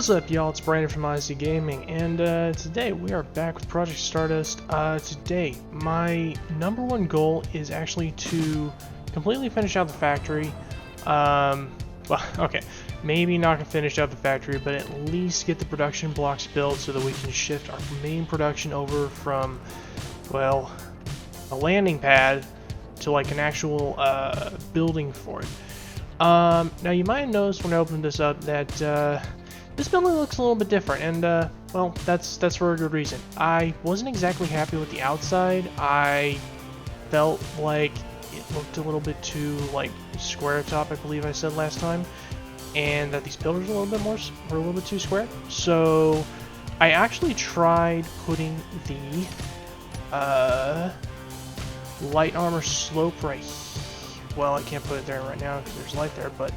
What's up, y'all? It's Brandon from IC Gaming, and today we are back with Project Stardust. Today, my #1 goal is actually to completely finish out the factory. Well, okay, maybe not gonna finish out the factory, but at least get the production blocks built so that we can shift our main production over from, well, a landing pad to like an actual building for it. Now you might have noticed when I opened this up that this building looks a little bit different, and well, that's for a good reason. I wasn't exactly happy with the outside. I felt like it looked a little bit too like square top, I believe I said last time, and that these pillars were a little bit too square. So I actually tried putting the light armor slope right here. Well, I can't put it there right now because there's light there, but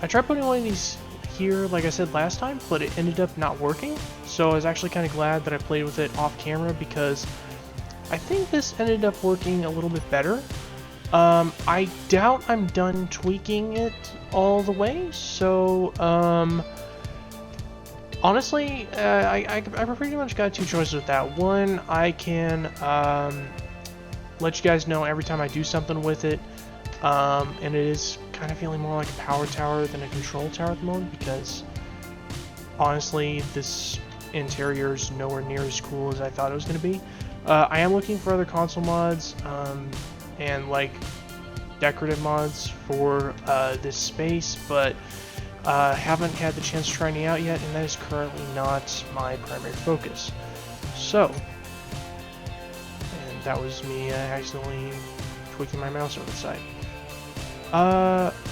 I tried putting one of these here, like I said last time, but it ended up not working. So I was actually kind of glad that I played with it off camera, because I think this ended up working a little bit better. I doubt I'm done tweaking it all the way, so honestly, I pretty much got two choices with that. One, I can let you guys know every time I do something with it, and it is kind of feeling more like a power tower than a control tower at the moment, because honestly this interior is nowhere near as cool as I thought it was going to be. I am looking for other console mods and like decorative mods for this space, but haven't had the chance to try any out yet, and that is currently not my primary focus. So, and that was me accidentally tweaking my mouse over the side.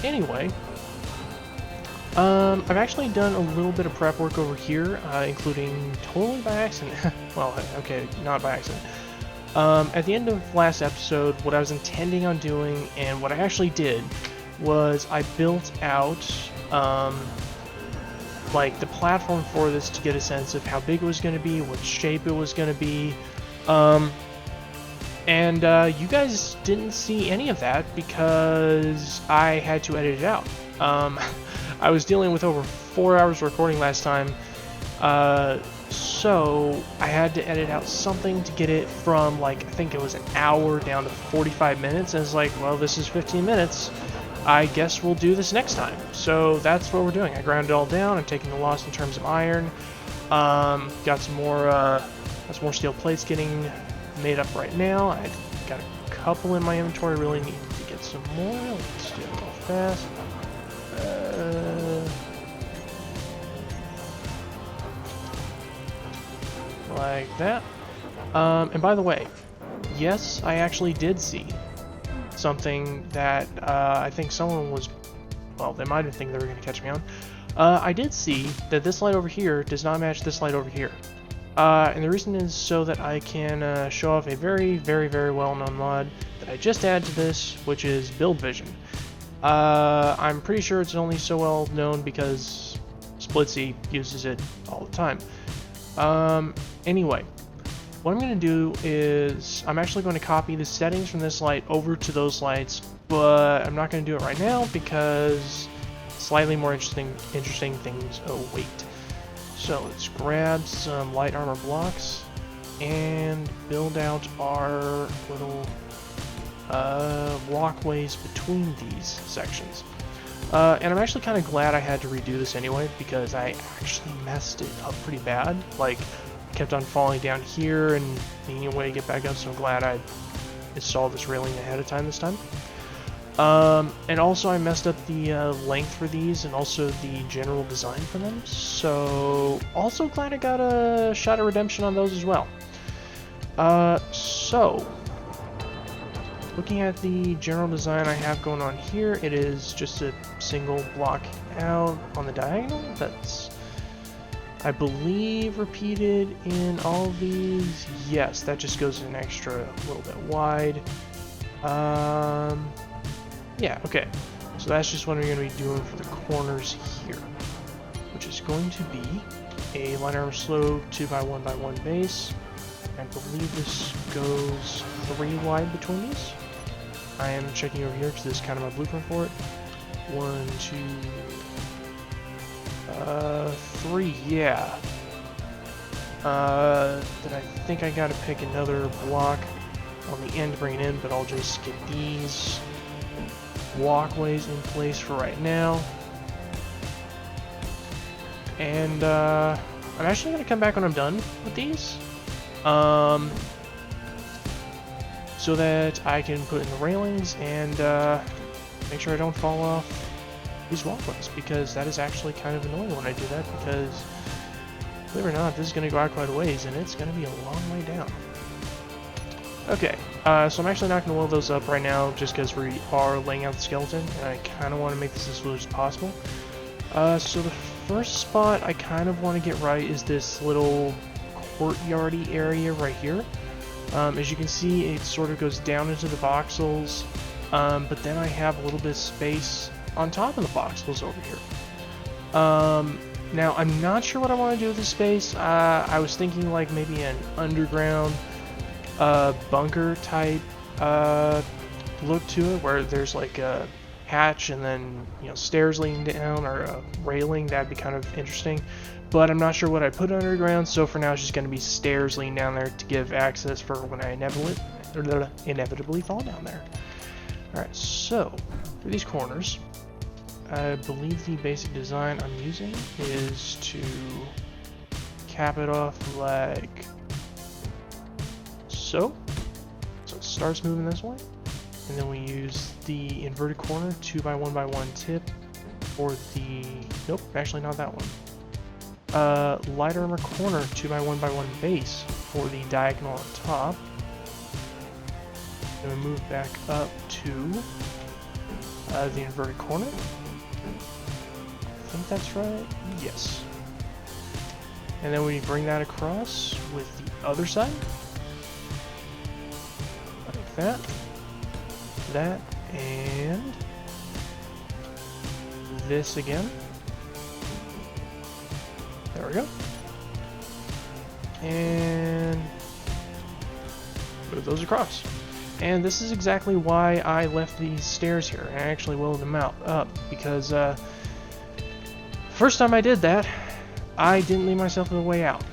Anyway, I've actually done a little bit of prep work over here, including totally by accident. Well, okay, not by accident. At the end of last episode, what I was intending on doing, and what I actually did, was I built out, like, the platform for this to get a sense of how big it was going to be, what shape it was going to be, and you guys didn't see any of that because I had to edit it out. I was dealing with over 4 hours recording last time, so I had to edit out something to get it from, like, I think it was an hour down to 45 minutes, and it's like, well, this is 15 minutes. I guess we'll do this next time. So that's what we're doing. I ground it all down. I'm taking the loss in terms of iron. Got some more steel plates getting made up right now. I got a couple in my inventory. Really need to get some more. Let's do it real fast. Like that. And by the way, yes, I actually did see something that I think someone was, well, they might have think they were going to catch me on. I did see that this light over here does not match this light over here. And the reason is so that I can show off a very, very, very well-known mod that I just added to this, which is Build Vision. I'm pretty sure it's only so well known because Splitsy uses it all the time. Anyway, what I'm going to do is I'm actually going to copy the settings from this light over to those lights, but I'm not going to do it right now because slightly more interesting things await. So let's grab some light armor blocks and build out our little walkways between these sections. And I'm actually kind of glad I had to redo this anyway, because I actually messed it up pretty bad. Like, kept on falling down here and needing a way to get back up, so I'm glad I installed this railing ahead of time this time. And also I messed up the length for these, and also the general design for them, so also glad I got a shot of redemption on those as well. So looking at the general design I have going on here, it is just a single block out on the diagonal. That's, I believe, repeated in all of these. Yes, that just goes an extra little bit wide. Yeah, okay. So that's just what we're going to be doing for the corners here, which is going to be a light armor slope 2x1x1 base. I believe this goes 3 wide between these. I am checking over here because this is kind of my blueprint for it. 1, 2, 3, yeah. Then I think I gotta pick another block on the end to bring it in, but I'll just get these walkways in place for right now. And I'm actually gonna come back when I'm done with these, so that I can put in the railings and make sure I don't fall off these walkways, because that is actually kind of annoying when I do that, because believe it or not, this is going to go out quite a ways, and it's going to be a long way down. Okay, so I'm actually not going to weld those up right now, just because we are laying out the skeleton, and I kind of want to make this as fluid as possible. So the first spot I kind of want to get right is this little courtyardy area right here. As you can see, it sort of goes down into the voxels, but then I have a little bit of space on top of the voxels over here. Now, I'm not sure what I want to do with this space. I was thinking like maybe an underground bunker type look to it, where there's like a hatch and then, you know, stairs leading down, or a railing. That'd be kind of interesting. But I'm not sure what I put underground, so for now it's just going to be stairs leading down there to give access for when I inevitably fall down there. Alright, so for these corners, I believe the basic design I'm using is to cap it off like so. So it starts moving this way, and then we use the inverted corner 2x1x1 tip for the, nope, actually not that one. Light armor corner 2x1x1 base for the diagonal on top. Then we move back up to the inverted corner. I think that's right. Yes. And then we bring that across with the other side. Like that. That. And this again. There we go. And move those across. And this is exactly why I left these stairs here. I actually welded them up because first time I did that, I didn't leave myself a way out.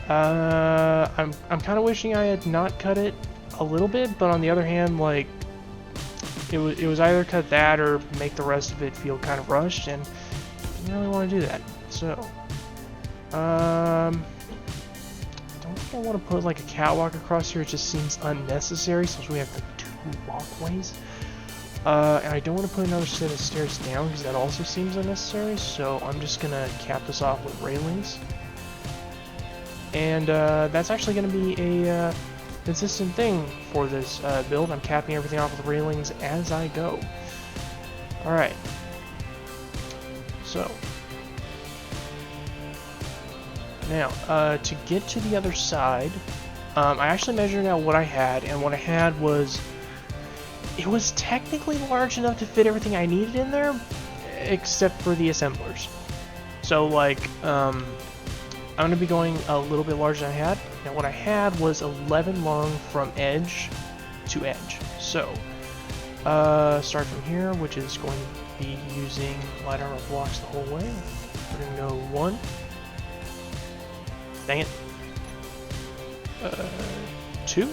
I'm kind of wishing I had not cut it a little bit, but on the other hand, like it was either cut that or make the rest of it feel kind of rushed, and I didn't really want to do that. So I don't think I want to put like a catwalk across here. It just seems unnecessary since we have like 2 walkways. And I don't want to put another set of stairs down because that also seems unnecessary. So I'm just gonna cap this off with railings. And that's actually going to be a consistent thing for this build. I'm capping everything off with railings as I go. Alright. So now, to get to the other side, I actually measured out what I had, and what I had was, it was technically large enough to fit everything I needed in there, except for the assemblers. So, like, I'm going to be going a little bit larger than I had. Now, what I had was 11 long from edge to edge. So, start from here, which is going to be using light armor blocks the whole way. We're going to go 1. Dang it. 2.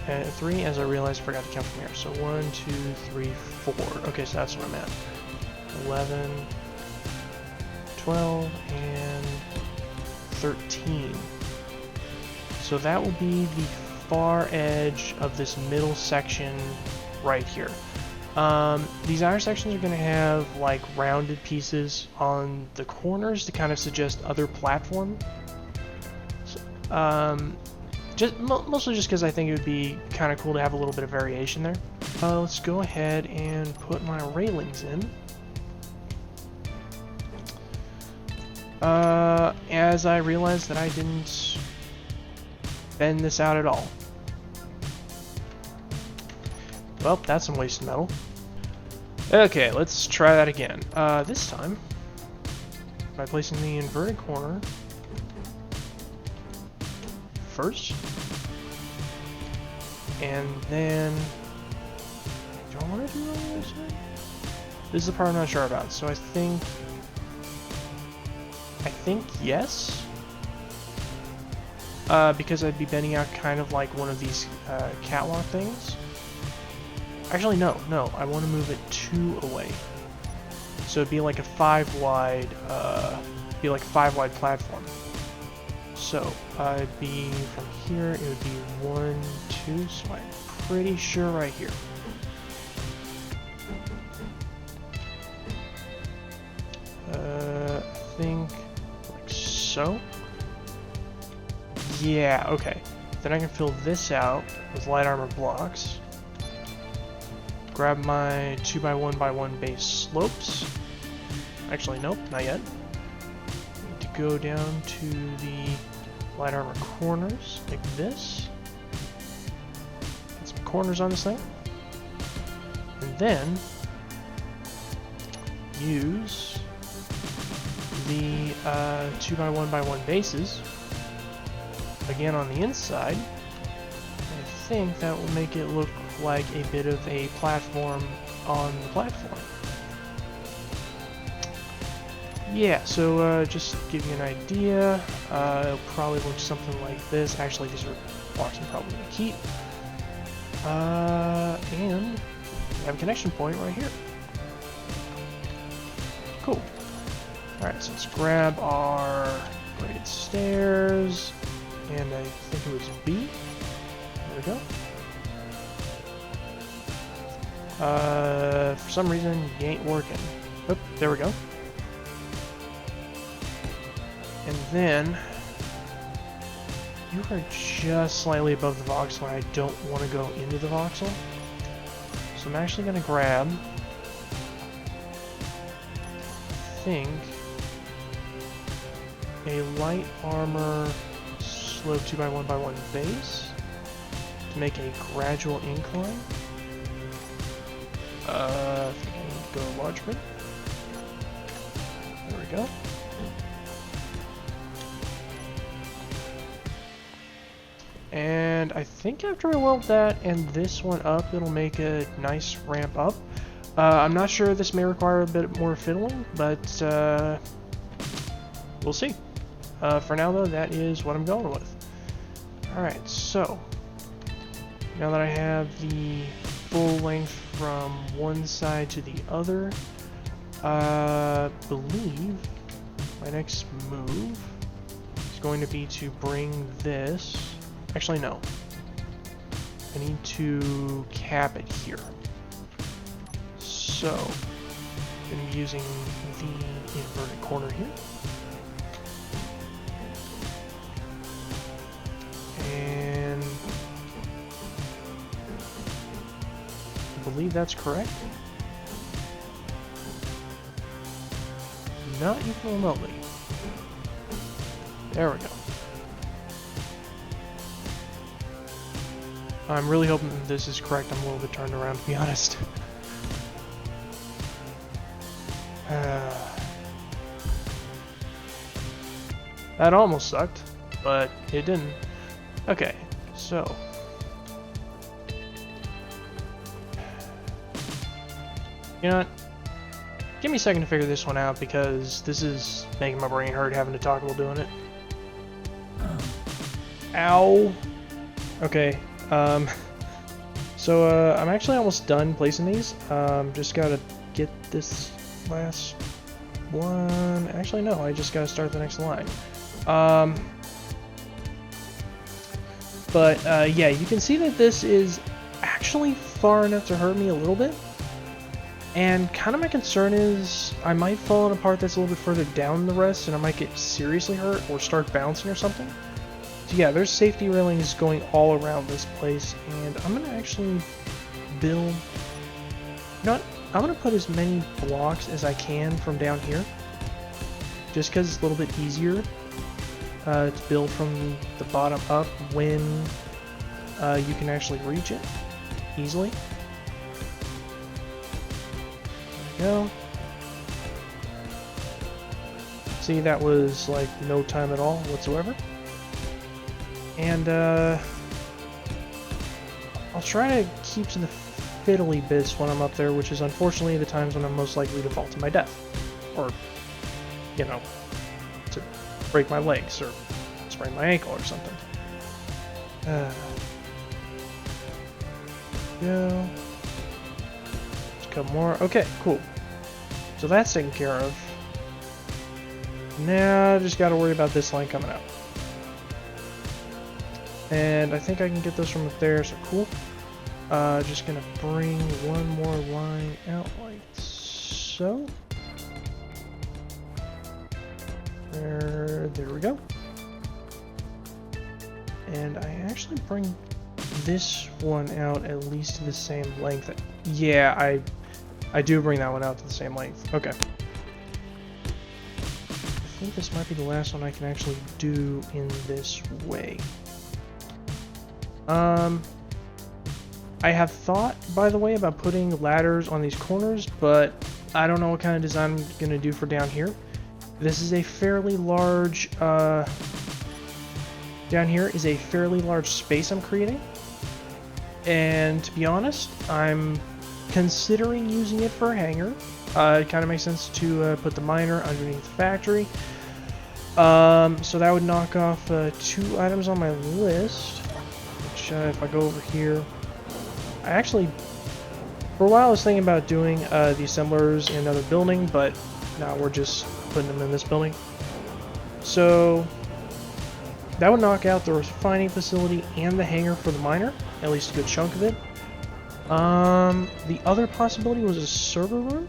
3, as I realized I forgot to count from here. So 1, 2, 3, 4. Okay, so that's what I'm at. 11, 12, and 13. So that will be the far edge of this middle section right here. These outer sections are going to have like rounded pieces on the corners to kind of suggest other platform. So, mostly just because I think it would be kind of cool to have a little bit of variation there. Let's go ahead and put my railings in. As I realized that I didn't bend this out at all. Well, that's some wasted metal. Okay, let's try that again. This time, by placing the inverted corner first, and then, do I want to do it on the other side? This is the part I'm not sure about. So I think yes. Because I'd be bending out kind of like one of these catwalk things. Actually, no. I want to move it 2 away. So it'd be like a 5 wide, platform. So it'd be from here. It would be 1, 2. So I'm pretty sure right here. I think like so. Yeah, okay. Then I can fill this out with light armor blocks. Grab my 2x1x1 base slopes. Actually, nope, not yet. Need to go down to the light armor corners, like this. Get some corners on this thing. And then use the 2x1x1 bases again on the inside. I think that will make it look like a bit of a platform on the platform. Yeah, so just to give you an idea, it'll probably look something like this. Actually, these are blocks I'm probably going to keep. And we have a connection point right here. Cool. Alright, so let's grab our graded stairs, and I think it was B. There we go. For some reason, you ain't working. Oh, there we go. And then, you are just slightly above the voxel, and I don't want to go into the voxel. So I'm actually going to grab, I think, a light armor slope 2x1x1 base to make a gradual incline. I think I need to go large bit. There we go. And I think after I weld that and this one up, it'll make a nice ramp up. I'm not sure this may require a bit more fiddling, but we'll see. For now though, that is what I'm going with. Alright, so now that I have the full length from one side to the other, I believe my next move is going to be to bring this. Actually, no. I need to cap it here. So, I'm going to be using the inverted corner here. And I believe that's correct. Not even remotely. There we go. I'm really hoping that this is correct. I'm a little bit turned around, to be honest. That almost sucked, but it didn't. Okay, so you know what? Give me a second to figure this one out, because this is making my brain hurt having to talk while doing it. Ow! Okay. So I'm actually almost done placing these. Just gotta get this last one. Actually, no, I just gotta start the next line. Yeah, you can see that this is actually far enough to hurt me a little bit. And kind of my concern is I might fall in a part that's a little bit further down than the rest, and I might get seriously hurt or start bouncing or something. So yeah, there's safety railings going all around this place, and I'm going to actually build... You know what? I'm going to put as many blocks as I can from down here, just because it's a little bit easier to build from the bottom up when you can actually reach it easily. There we go. See, that was like no time at all whatsoever. And I'll try to keep to the fiddly bits when I'm up there, which is unfortunately the times when I'm most likely to fall to my death. Or, you know, to break my legs or sprain my ankle or something. Go. Just a couple more. Okay, cool. So that's taken care of. Now I just gotta worry about this line coming out. And I think I can get those from up there, so cool. Just gonna bring one more line out like so. There we go. And I actually bring this one out at least to the same length. Yeah, I do bring that one out to the same length. Okay. I think this might be the last one I can actually do in this way. I have thought, by the way, about putting ladders on these corners, but I don't know what kind of design I'm going to do for down here. This is a fairly large, down here is a fairly large space I'm creating. And to be honest, I'm considering using it for a hangar. It kind of makes sense to put the miner underneath the factory. So that would knock off 2 items on my list. Which, if I go over here, I actually, for a while I was thinking about doing the assemblers in another building, but now we're just putting them in this building. So that would knock out the refining facility and the hangar for the miner, at least a good chunk of it. The other possibility was a server room,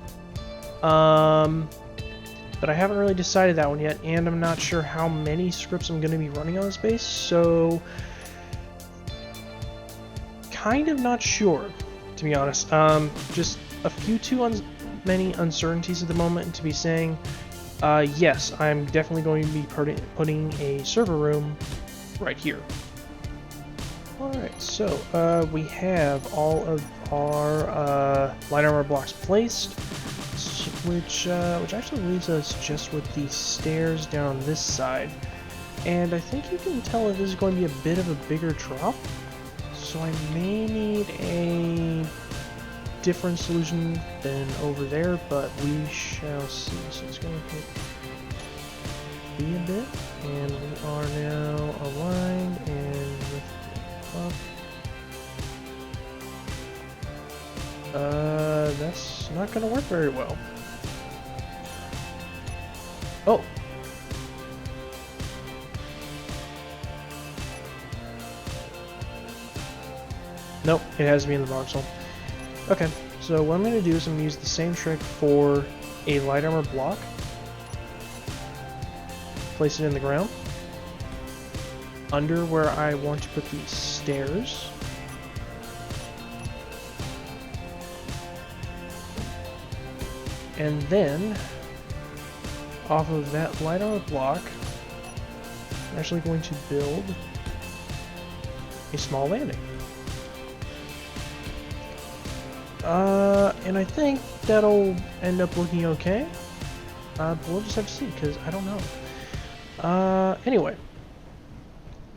but I haven't really decided that one yet, and I'm not sure how many scripts I'm going to be running on this base, so kind of not sure, to be honest. Just a few too many uncertainties at the moment to be saying, yes, I'm definitely going to be putting a server room right here. Alright, so we have all of our light armor blocks placed, which actually leaves us just with the stairs down this side. And I think you can tell that this is going to be a bit of a bigger drop, so I may need a different solution than over there, but we shall see. So it's going to be a bit, and we are now aligned and lifted up. That's not going to work very well. Oh. Nope, it has to be in the voxel. Okay, so what I'm going to do is I'm going to use the same trick for a light armor block. Place it in the ground. Under where I want to put these stairs. And then, off of that light armor block, I'm actually going to build a small landing. And I think that'll end up looking okay. But we'll just have to see, because I don't know. Anyway.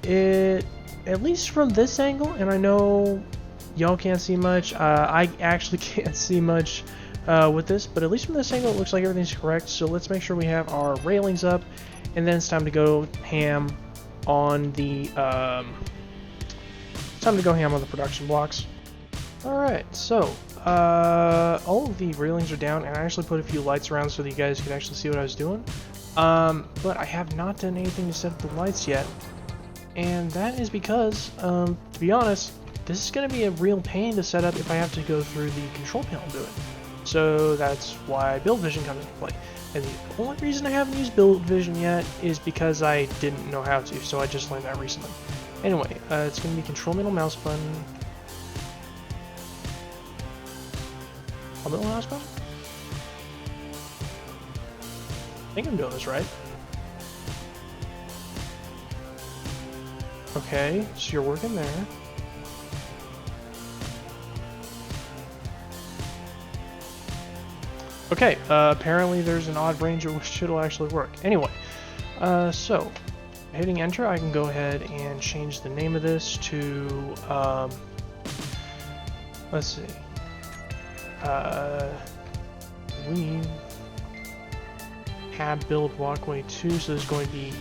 At least from this angle, and I know y'all can't see much, I actually can't see much with this, but at least from this angle it looks like everything's correct, so let's make sure we have our railings up, and then it's time to go ham on the, production blocks. Alright, so, all of the railings are down, and I actually put a few lights around so that you guys could actually see what I was doing. But I have not done anything to set up the lights yet, and that is because, to be honest, this is going to be a real pain to set up if I have to go through the control panel and do it. So that's why Build Vision comes into play. And the only reason I haven't used Build Vision yet is because I didn't know how to, so I just learned that recently. Anyway, it's going to be Control Middle Mouse Button. Middle mouse button? I think I'm doing this right. Okay, so you're working there. Okay, apparently there's an odd range at which it'll actually work. Anyway, so hitting enter, I can go ahead and change the name of this to, let's see, leave hab build walkway 2, so there's going to be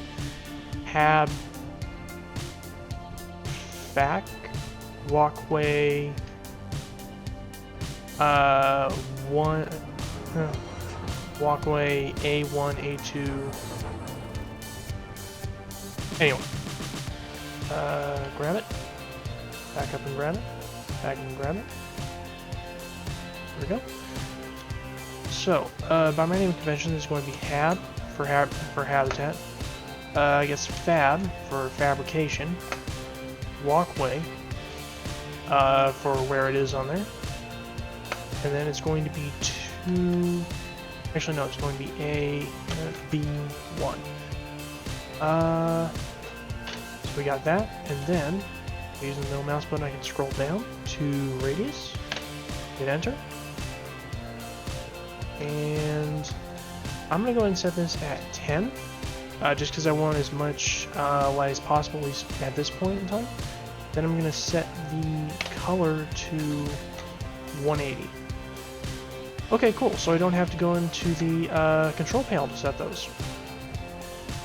hab back walkway 1 walkway A1 A2. Anyway, grab it, back up and grab it, back and grab it. There we go. So, by my name of convention, there's going to be hab for habitat. I guess fab for fabrication. Walkway for where it is on there. And then it's going to be 2. Actually, no, it's going to be A, B1. So we got that, and then using the middle mouse button, I can scroll down to radius, hit enter, and I'm gonna go ahead and set this at 10, just because I want as much light as possible, at least at this point in time. Then I'm gonna set the color to 180. Okay, cool. So I don't have to go into the control panel to set those.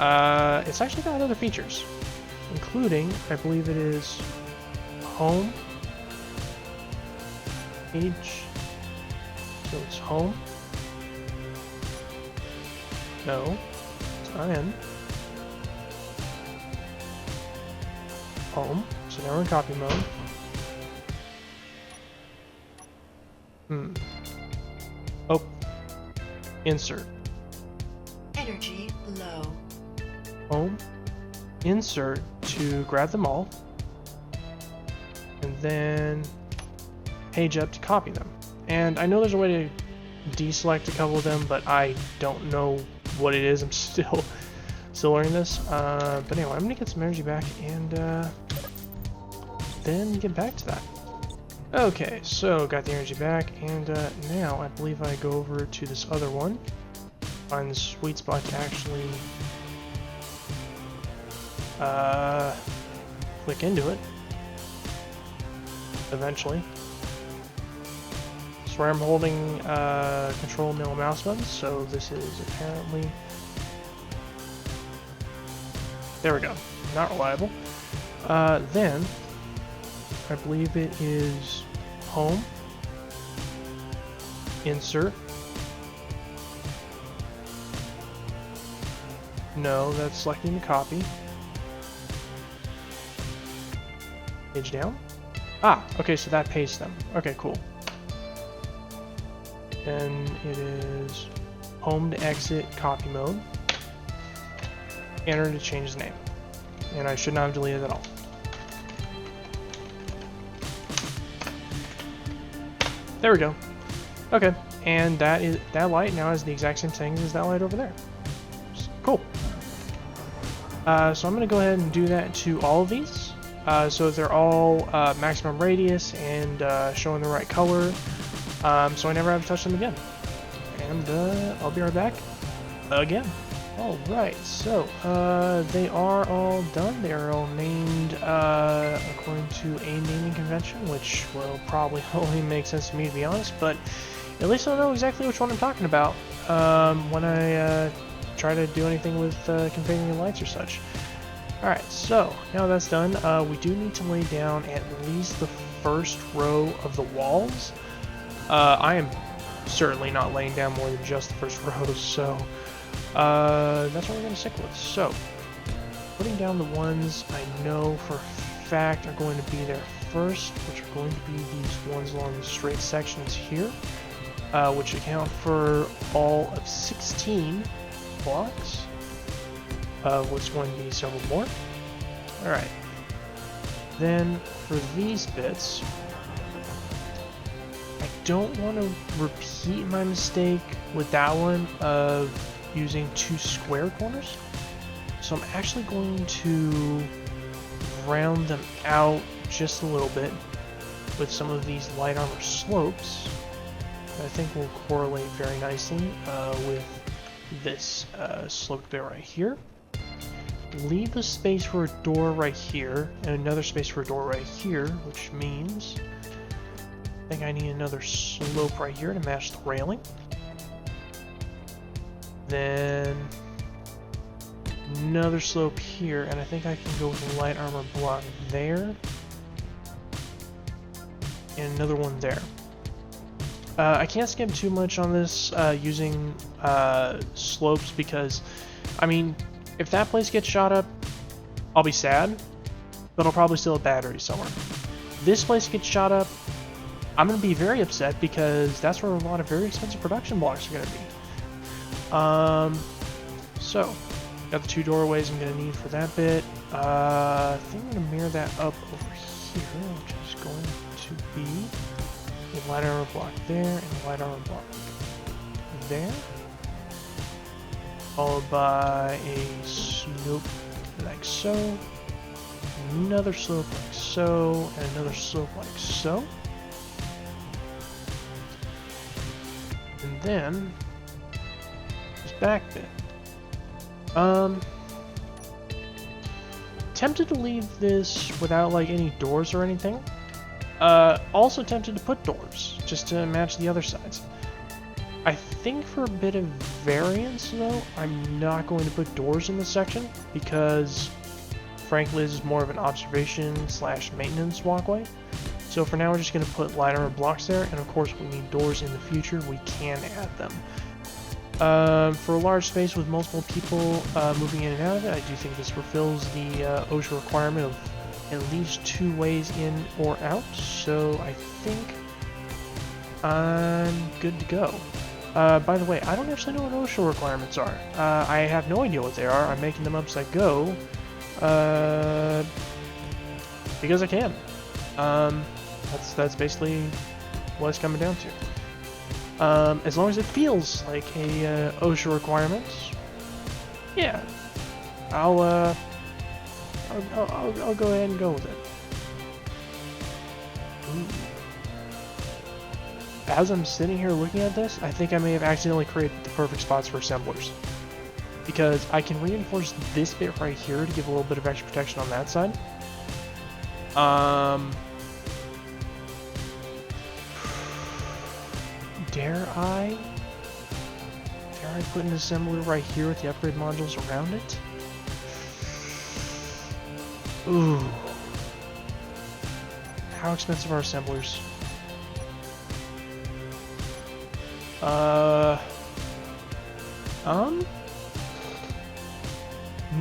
It's actually got other features, including, I believe it is home page. So it's home. No, it's not in. Home. So now we're in copy mode. Oh, insert. Energy low. Home, insert to grab them all, and then page up to copy them. And I know there's a way to deselect a couple of them, but I don't know what it is. I'm still learning this. But anyway, I'm gonna get some energy back and then get back to that. Okay, so got the energy back, and now I believe I go over to this other one, find the sweet spot to actually click into it eventually. So where I'm holding control middle mouse button, so this is apparently, there we go, not reliable. Then I believe it is home, insert. No, that's selecting the copy. Page down. Ah, okay, so that pastes them. Okay, cool. Then it is home to exit, copy mode. Enter to change the name. And I should not have deleted it all. There we go. Okay, and that light now is the exact same thing as that light over there. Cool. So I'm going to go ahead and do that to all of these. So they're all maximum radius and showing the right color. So I never have to touch them again. And I'll be right back again. Alright, so they are all done. They are all named according to a naming convention, which will probably only make sense to me, to be honest, but at least I'll know exactly which one I'm talking about when I try to do anything with configuring lights or such. Alright, so now that's done, we do need to lay down at least the first row of the walls. I am certainly not laying down more than just the first row, so that's what we're going to stick with. So, putting down the ones I know for a fact are going to be there first, which are going to be these ones along the straight sections here, which account for all of 16 blocks, of what's going to be several more. Alright, then for these bits, I don't want to repeat my mistake with that one of using 2 square corners, so I'm actually going to round them out just a little bit with some of these light armor slopes that I think will correlate very nicely with this slope bit right here. Leave a space for a door right here and another space for a door right here, which means think I need another slope right here to match the railing. Then another slope here, and I think I can go with a light armor block there. And another one there. I can't skip too much on this using slopes because, I mean, if that place gets shot up, I'll be sad, but I'll probably still have batteries somewhere. This place gets shot up, I'm going to be very upset because that's where a lot of very expensive production blocks are going to be. So, got the 2 doorways I'm going to need for that bit. I think I'm going to mirror that up over here, which is going to be a light armor block there and a light armor block there. Followed by a slope like so. Another slope like so, and another slope like so. And then this back bit. Tempted to leave this without like any doors or anything. Also tempted to put doors just to match the other sides. I think for a bit of variance though, I'm not going to put doors in this section because frankly this is more of an observation / maintenance walkway. So for now we're just going to put light armor blocks there, and of course we need doors in the future, we can add them. For a large space with multiple people moving in and out of it, I do think this fulfills the OSHA requirement of at least 2 ways in or out, so I think I'm good to go. By the way, I don't actually know what OSHA requirements are. I have no idea what they are. I'm making them up as I go, because I can. That's basically what it's coming down to. As long as it feels like a OSHA requirement, yeah, I'll go ahead and go with it. Ooh. As I'm sitting here looking at this, I think I may have accidentally created the perfect spots for assemblers. Because I can reinforce this bit right here to give a little bit of extra protection on that side. Dare I put an assembler right here with the upgrade modules around it? Ooh. How expensive are assemblers?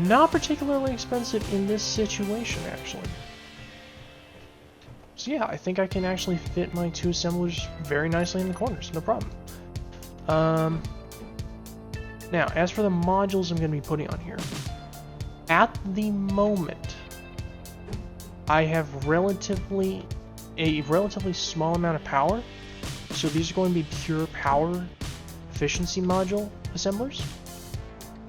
Not particularly expensive in this situation, actually. So yeah, I think I can actually fit my 2 assemblers very nicely in the corners, no problem. Now, as for the modules I'm going to be putting on here, at the moment, I have a relatively small amount of power, so these are going to be pure power efficiency module assemblers.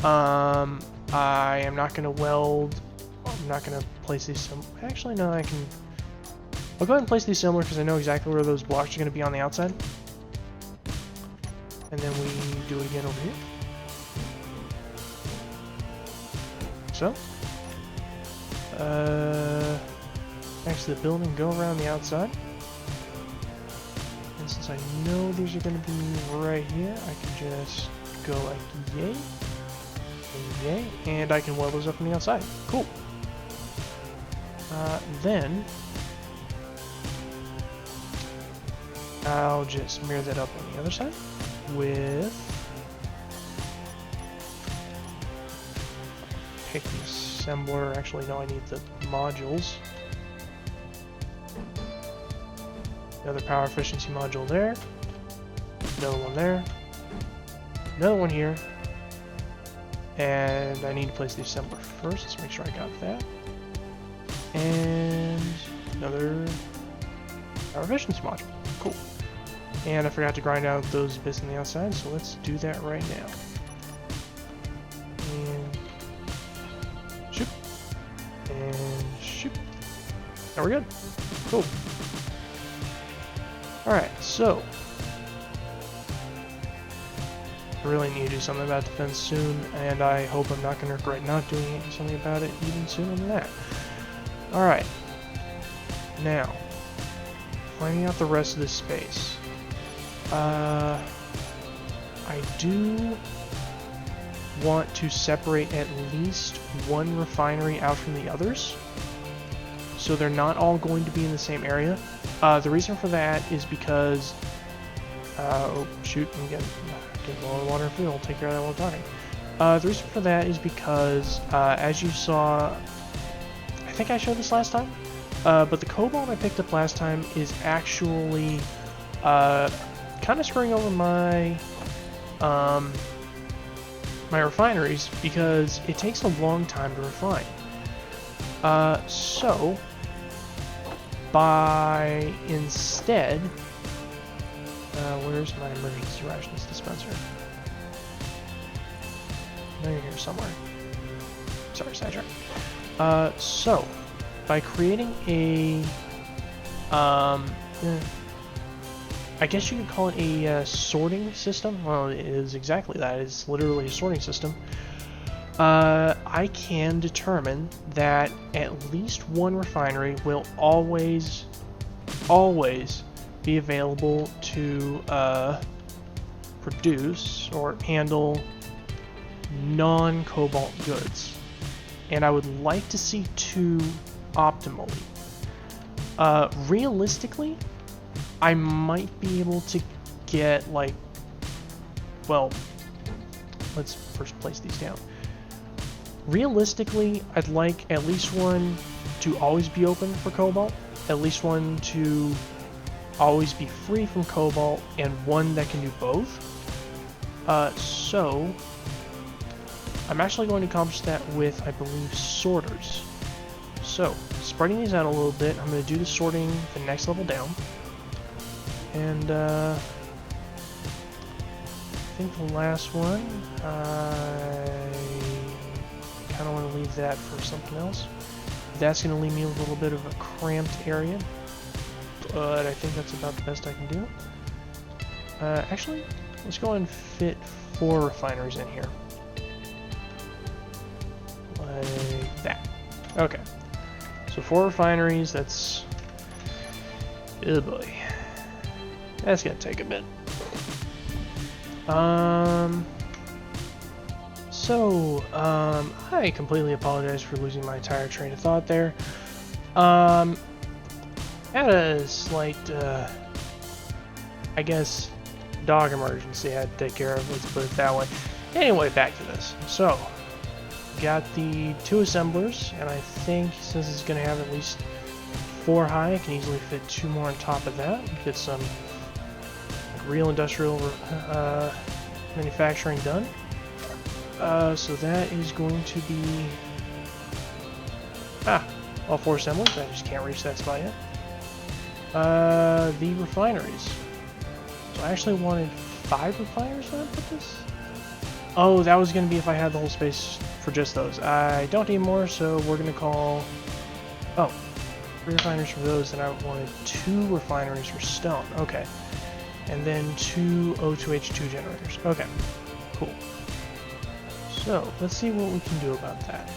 I am not going to weld, I'm not going to place these, actually no, I'll go ahead and place these similar because I know exactly where those blocks are going to be on the outside. And then we do it again over here. So, next to the building, go around the outside. And since I know these are going to be right here, I can just go like yay, and yay, and I can weld those up on the outside. Cool. Then I'll just mirror that up on the other side with pick the assembler. Actually, no, I need the modules. Another power efficiency module there. Another one there. Another one here. And I need to place the assembler first. Let's make sure I got that. And another power efficiency module. Cool. And I forgot to grind out those bits on the outside, so let's do that right now. And shoot. And shoot. Now we're good. Cool. Alright, so I really need to do something about defense soon, and I hope I'm not going to regret not doing something about it even sooner than that. Alright. Now, Finding out the rest of this space. I do want to separate at least one refinery out from the others, so they're not all going to be in the same area. The reason for that is because oh shoot, I'm getting low on water and food. I'll take care of that while I'm talking. The reason for that is because as you saw, I think I showed this last time, but the cobalt I picked up last time is actually kind of screwing over my my refineries because it takes a long time to refine. So by instead, where's my emergency rations dispenser? No, you're here somewhere. Sorry, sidetrack. So by creating a I guess you could call it a sorting system. Well, it is exactly that. It's literally a sorting system. I can determine that at least one refinery will always be available to produce or handle non-cobalt goods. And I would like to see two optimally. Realistically, I might be able to get, like, well, let's first place these down. Realistically, I'd like at least one to always be open for cobalt, at least one to always be free from cobalt, and one that can do both. So I'm actually going to accomplish that with, I believe, sorters. So, spreading these out a little bit, I'm going to do the sorting the next level down. And I think the last one, I kind of want to leave that for something else. That's going to leave me a little bit of a cramped area, but I think that's about the best I can do. Actually, let's go and fit 4 refineries in here. Like that. Okay. So 4 refineries, that's... oh boy. That's gonna take a bit. I completely apologize for losing my entire train of thought there. Had a slight, I guess, dog emergency I had to take care of, let's put it that way. Anyway, back to this. So, got the 2 assemblers, and I think since it's gonna have at least 4 high, I can easily fit 2 more on top of that. Get some real industrial manufacturing done. So that is going to be all 4 assemblers. I just can't reach that spot yet. The refineries. So I actually wanted 5 refineries when I put this. Oh, that was going to be if I had the whole space for just those. I don't need more, so we're going to call 3 refineries for those, and I wanted 2 refineries for stone. Okay. And then 2 O2H2 generators. Okay, cool. So, let's see what we can do about that.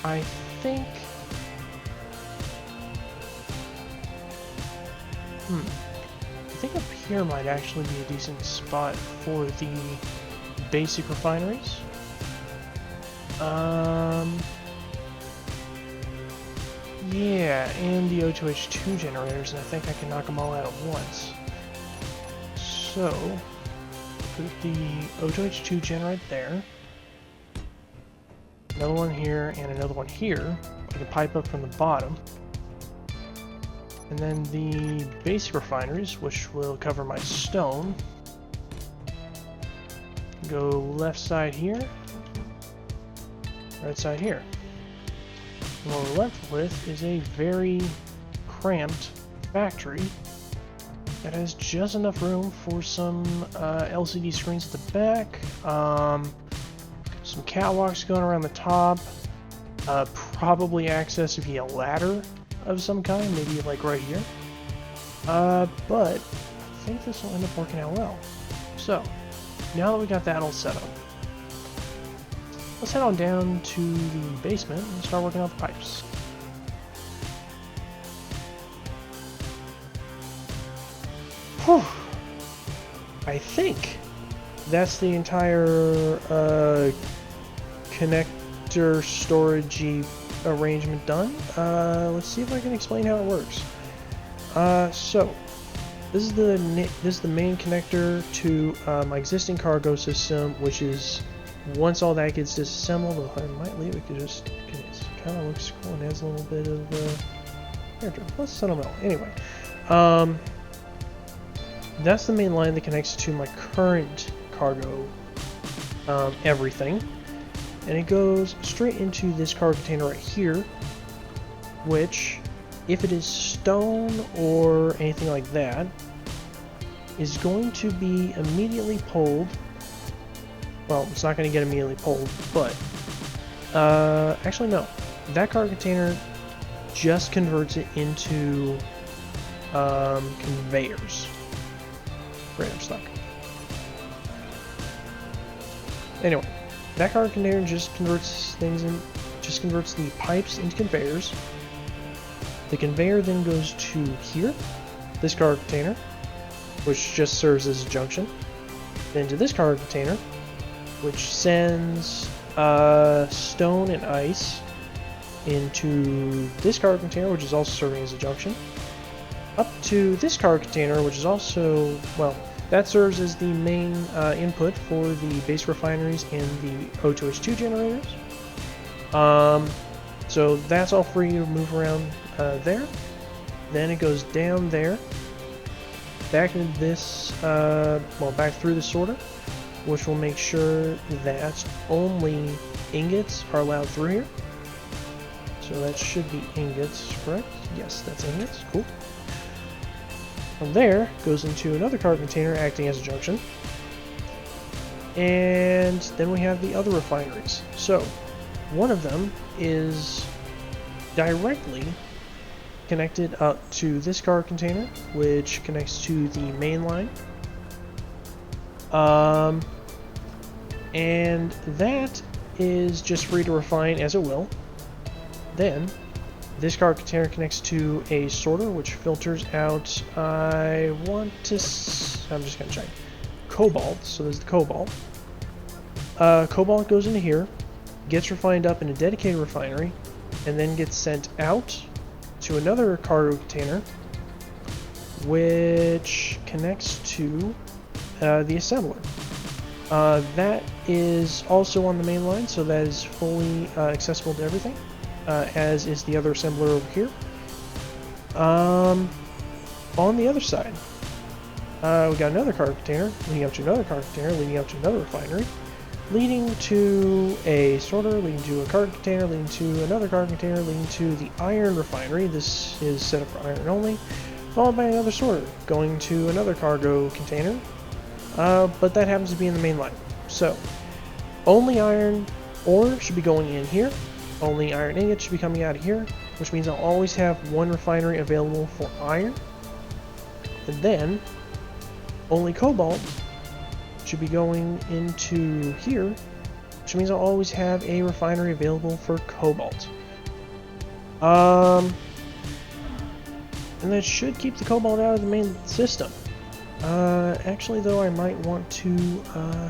I think... I think up here might actually be a decent spot for the basic refineries. Yeah, and the O2H2 generators, and I think I can knock them all out at once. So, put the O2H2 generator there, another one here, and another one here. I can pipe up from the bottom. And then the basic refineries, which will cover my stone, go left side here, right side here. And what we're left with is a very cramped factory that has just enough room for some LCD screens at the back, some catwalks going around the top, probably access via ladder of some kind, maybe like right here. But I think this will end up working out well. So, now that we got that all set up, let's head on down to the basement and start working out the pipes. Whew. I think that's the entire connector storage arrangement done. Let's see if I can explain how it works. So this is the main connector to my existing cargo system, which is once all that gets disassembled, I might leave it because it kind of looks cool and adds a little bit of character. Let's I don't know. Anyway, that's the main line that connects to my current cargo everything, and it goes straight into this cargo container right here, which, if it is stone or anything like that, is going to be immediately pulled. Well, it's not going to get immediately pulled, but actually no. That cargo container just converts it into conveyors. Great, I'm stuck. Anyway, that cargo container just converts the pipes into conveyors. The conveyor then goes to here, this cargo container, which just serves as a junction, then to this cargo container, which sends stone and ice into this cargo container, which is also serving as a junction, up to this cargo container, which is also, well, that serves as the main input for the base refineries and the O2H2 generators. So that's all free to move around there. Then it goes down there, back into this, well, back through the sorter, which will make sure that only ingots are allowed through here. So that should be ingots, correct? Yes, that's ingots. Cool. From there, goes into another cargo container acting as a junction. And then we have the other refineries. So, one of them is directly connected up to this cargo container, which connects to the main line. And that is just free to refine as it will. Then, this cargo container connects to a sorter, which filters out, I'm just going to check, cobalt. So there's the cobalt. Cobalt goes into here, gets refined up in a dedicated refinery, and then gets sent out to another cargo container, which connects to the assembler. That is also on the main line, so that is fully accessible to everything, as is the other assembler over here. On the other side, we got another cargo container leading up to another cargo container leading up to another refinery, leading to a sorter, leading to a cargo container, leading to another cargo container, leading to the iron refinery. This is set up for iron only, followed by another sorter, going to another cargo container, but that happens to be in the main line. So, only iron ore should be going in here, only iron ingots should be coming out of here, which means I'll always have one refinery available for iron, and then only cobalt should be going into here, which means I'll always have a refinery available for cobalt. And that should keep the cobalt out of the main system. Actually though, I might want to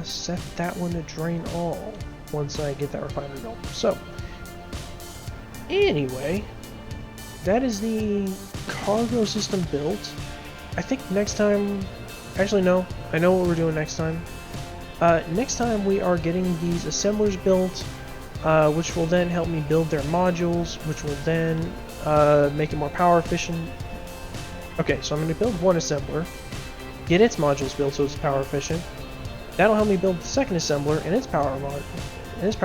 set that one to drain all once I get that refinery built. So, anyway, that is the cargo system built. I think next time, actually no, I know what we're doing next time. Next time we are getting these assemblers built, which will then help me build their modules, which will then make it more power efficient. Okay, so I'm going to build one assembler, get its modules built so it's power efficient. That'll help me build the second assembler and its power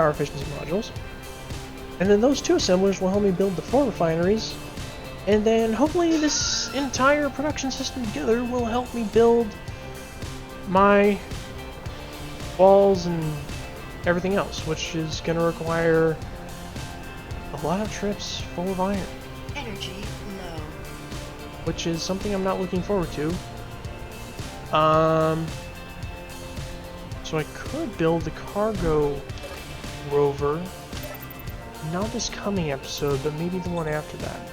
efficiency modules. And then those two assemblers will help me build the 4 refineries. And then hopefully this entire production system together will help me build my walls and everything else, which is going to require a lot of trips full of iron. Energy low. Which is something I'm not looking forward to. So I could build the cargo rover, not this coming episode, but maybe the one after that.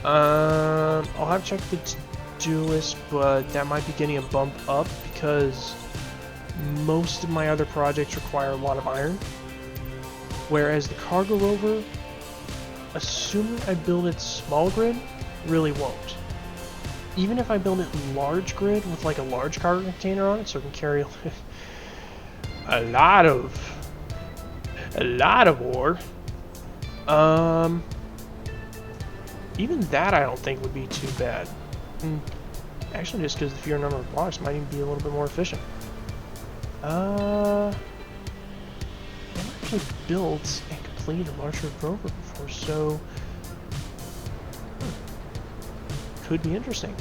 I'll have to check the to-do list, but that might be getting a bump up because most of my other projects require a lot of iron. Whereas the cargo rover, assuming I build it small grid, really won't. Even if I build it large grid with like a large cargo container on it, so it can carry a lot of ore. Even that I don't think would be too bad. Actually, just because the fewer number of blocks might even be a little bit more efficient. I've actually built and completed a larger rover before, so could be interesting.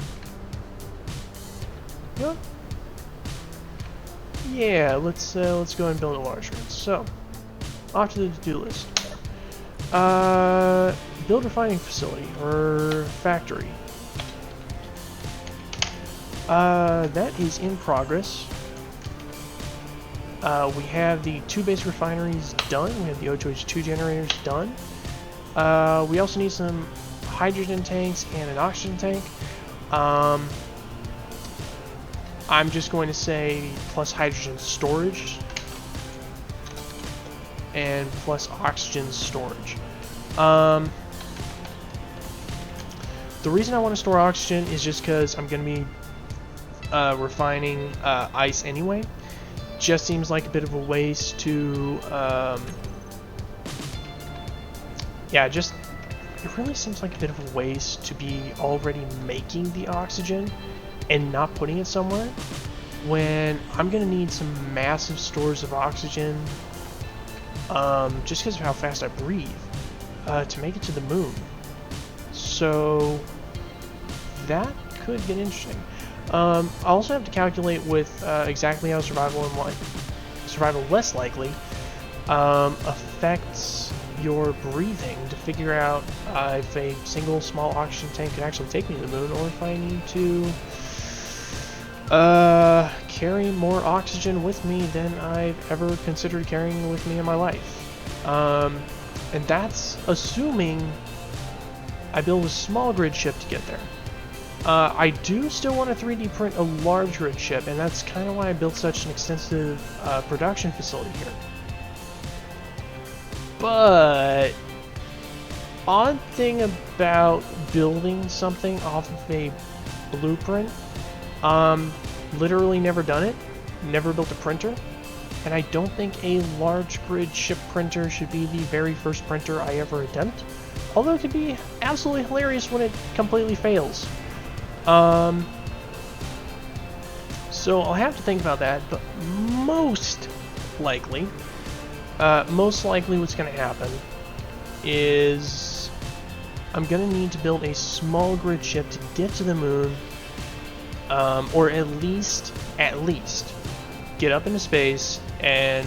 Yeah, let's go ahead and build a larger one. So, off to the to-do list. Build refining facility or factory. That is in progress. We have the 2 base refineries done. We have the O2H2 generators done. We also need some hydrogen tanks and an oxygen tank. I'm just going to say plus hydrogen storage and plus oxygen storage. The reason I want to store oxygen is just because I'm going to be refining ice anyway. Just seems like a bit of a waste to it really seems like a bit of a waste to be already making the oxygen and not putting it somewhere when I'm gonna need some massive stores of oxygen just because of how fast I breathe to make it to the moon. So that could get interesting. I also have to calculate with exactly how survival less likely affects your breathing to figure out if a single small oxygen tank can actually take me to the moon, or if I need to carry more oxygen with me than I've ever considered carrying with me in my life. And that's assuming I build a small grid ship to get there. I do still want to 3D print a large grid ship, and that's kind of why I built such an extensive production facility here. But odd thing about building something off of a blueprint, literally never done it, never built a printer, and I don't think a large grid ship printer should be the very first printer I ever attempt, although it could be absolutely hilarious when it completely fails. So I'll have to think about that, but most likely what's going to happen is I'm going to need to build a small grid ship to get to the moon, or at least get up into space and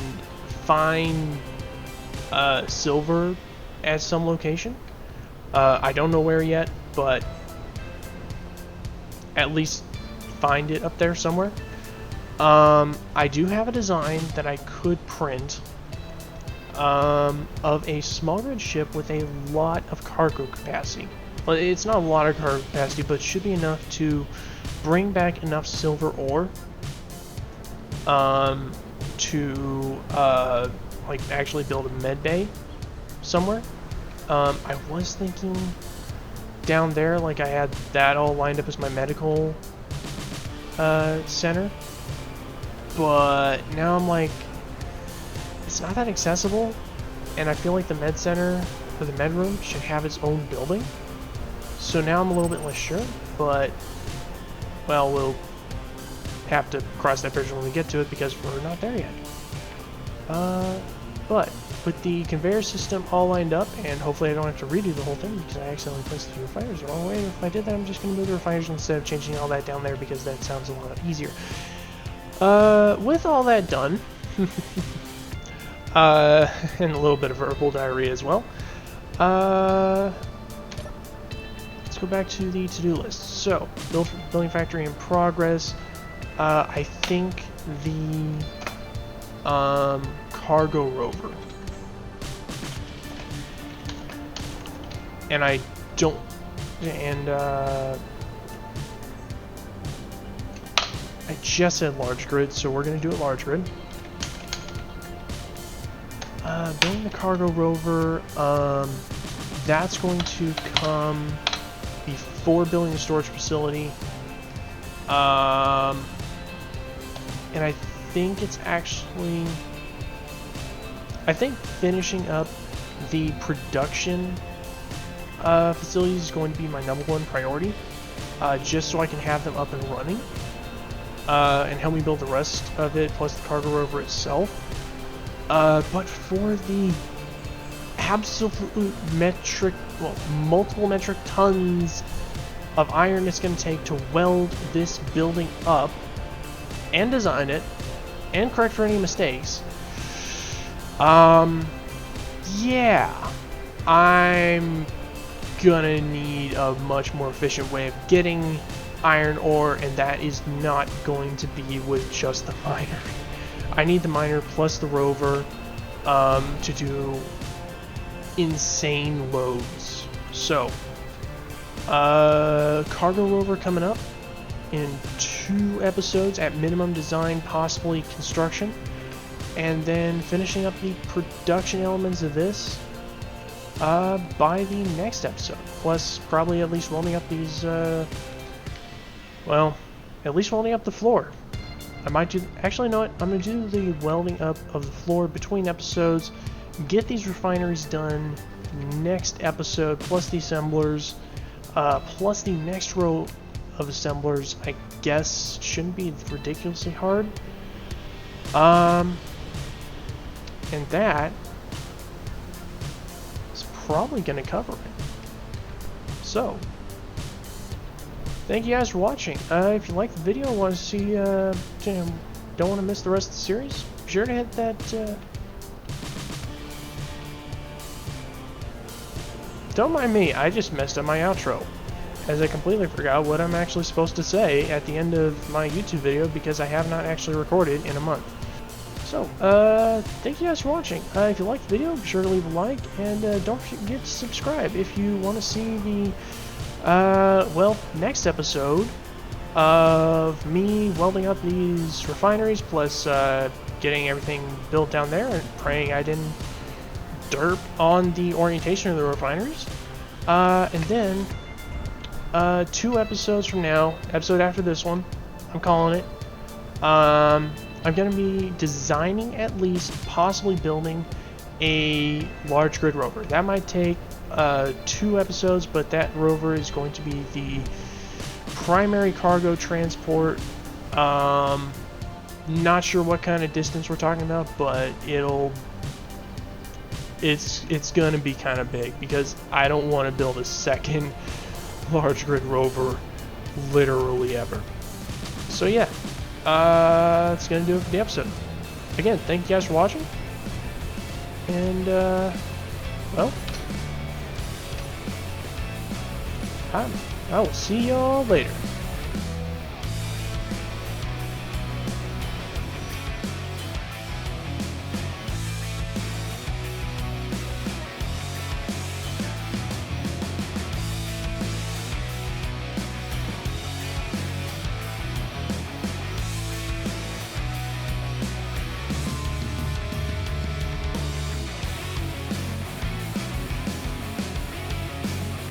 find silver at some location. I don't know where yet, but at least find it up there somewhere. I do have a design that I could print of a small grid ship with a lot of cargo capacity. Well, it's not a lot of cargo capacity, but it should be enough to bring back enough silver ore to like actually build a med bay somewhere. I was thinking down there, like I had that all lined up as my medical center, but now I'm like, it's not that accessible, and I feel like the med center or the med room should have its own building. So now I'm a little bit less sure, but well, we'll have to cross that bridge when we get to it because we're not there yet. But with the conveyor system all lined up, and hopefully I don't have to redo the whole thing because I accidentally placed the refiners the wrong way. If I did that, I'm just going to move the refiners instead of changing all that down there because that sounds a lot easier. With all that done, and a little bit of verbal diarrhea as well, let's go back to the to-do list. So, building factory in progress. I think the cargo rover, and I don't, and I just said large grid, so we're going to do it large grid. Building the cargo rover, that's going to come before building the storage facility. And I think it's actually... I think finishing up the production facility is going to be my #1 priority, just so I can have them up and running, and help me build the rest of it, plus the cargo rover itself. But for the absolute multiple metric tons of iron it's going to take to weld this building up, and design it, and correct for any mistakes, yeah, I'm gonna need a much more efficient way of getting iron ore, and that is not going to be with just the miner. I need the miner plus the rover to do insane loads. So, cargo rover coming up in 2 episodes at minimum, design, possibly construction, and then finishing up the production elements of this by the next episode. Plus, probably at least welding up these, well, at least welding up the floor. I might do, actually, you know what, I'm going to do the welding up of the floor between episodes, get these refineries done next episode, plus the assemblers, plus the next row of assemblers. I guess shouldn't be ridiculously hard. And that is probably going to cover it. So, thank you guys for watching. If you liked the video, want to see, don't want to miss the rest of the series, be sure to hit that, don't mind me, I just messed up my outro, as I completely forgot what I'm actually supposed to say at the end of my YouTube video, because I have not actually recorded in a month. So, thank you guys for watching. If you liked the video, be sure to leave a like, and don't forget to subscribe if you want to see the, well, next episode of me welding up these refineries, plus getting everything built down there, and praying I didn't derp on the orientation of the refineries. And then, 2 episodes from now, episode after this one, I'm calling it, I'm going to be designing, at least, possibly building a large grid rover. That might take 2 episodes, but that rover is going to be the primary cargo transport. Not sure what kind of distance we're talking about, but it's going to be kind of big, because I don't want to build a second large grid rover literally ever. So yeah. That's gonna do it for the episode. Again, thank you guys for watching, and well, I will see y'all later.